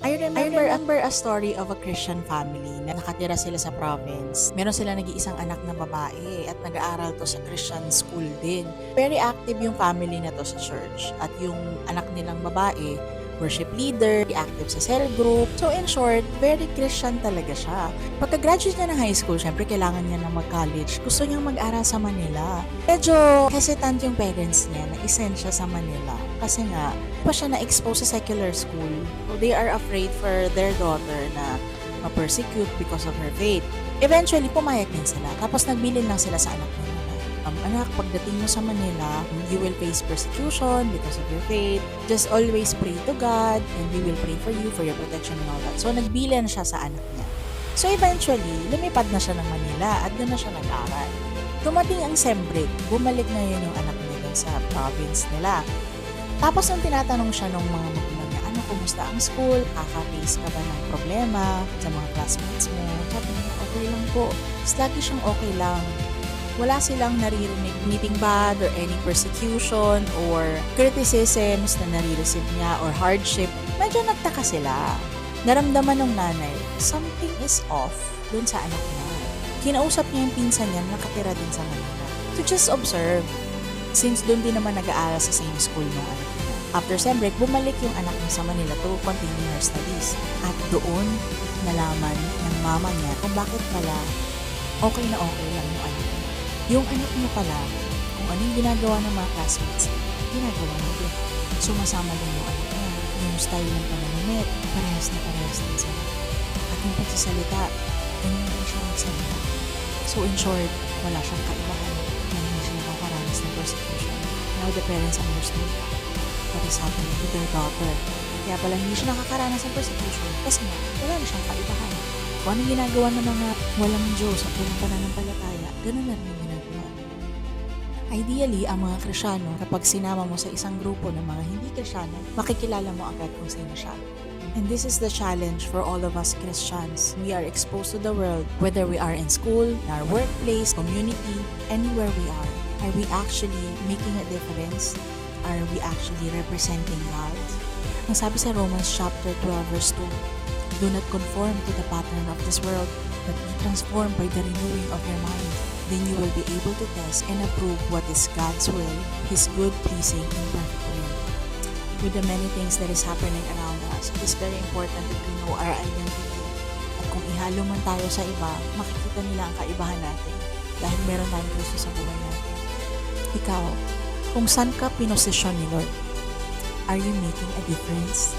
I remember a story of a Christian family na nakatira sila sa province. Meron sila nag-iisang anak na babae at nag-aaral to sa Christian school din. Very active yung family na to sa church. At yung anak nilang babae, worship leader, active sa cell group. So in short, very Christian talaga siya. Pagka-graduate niya ng high school, syempre kailangan niya na mag-college. Gusto niyang mag-aral sa Manila. Medyo hesitant yung parents niya na isend siya sa Manila. Kasi nga, pa siya na-expose sa secular school. So they are afraid for their daughter na ma-persecute because of her faith. Eventually, pumayag din sila. Tapos nagbilin lang sila sa anak nila. Anak, pagdating mo sa Manila, you will face persecution because of your faith. Just always pray to God and we will pray for you, for your protection and all that. So, nagbilan siya sa anak niya. So, eventually, lumipad na siya ng Manila at doon na siya nag-aral. Dumating ang sem break, bumalik na yun yung anak niya dun sa province nila. Tapos, nung tinatanong siya ng mga magulang niya, ano, kumusta ang school? Kaka-face ka ba ng problema sa mga classmates mo? Sabi niya, okay lang po. Tapos, lagi siyang okay lang. Wala silang naririnig anything bad or any persecution or criticisms na nare-receive niya or hardship. Medyo nagtaka sila. Naramdaman ng nanay, something is off dun sa anak niya. Kinausap niya yung pinsan niya nakatira din sa Manila. To just observe, since dun din naman nag-aaral sa same school ng anak niya. After sem break, bumalik yung anak niya sa Manila to continue her studies. At doon, nalaman ng mama niya kung bakit pala okay na okay lang yung anak niya. Yung anak niya pala, kung anong ginagawa ng mga classmates, ginagawa niya din. Sumasama din yung anak niya. Yung style ng pananamit, parehas din sila. At yung pagsasalita, ganyan din siya magsalita. So in short, wala siyang kaibahan na hindi siya nakakaranas ng persecution. Now the parents understood what is happening to their daughter. Kaya pala hindi siya nakakaranas ng persecution kasi nga, wala na siyang kaibahan. Kung anong ginagawa ng mga walang Diyos at walang pananampalataya, ganun na rin yung ginagawa. Ideally, ang mga Krisyano, kapag sinama mo sa isang grupo ng mga hindi Krisyano, makikilala mo agad kung sino siya. And this is the challenge for all of us Christians. We are exposed to the world, whether we are in school, in our workplace, community, anywhere we are. Are we actually making a difference? Are we actually representing God? Ang sabi sa Romans chapter 12 verse 2, do not conform to the pattern of this world, but be transformed by the renewing of your mind. Then you will be able to test and approve what is God's will, His good, pleasing, and perfect will. With the many things that is happening around us, it is very important that we know our identity. At kung ihalo man tayo sa iba, makikita nila ang kaibahan natin dahil meron tayong Kristo sa buhay natin. Ikaw, kung saan ka pinosisyon ni Lord, are you making a difference?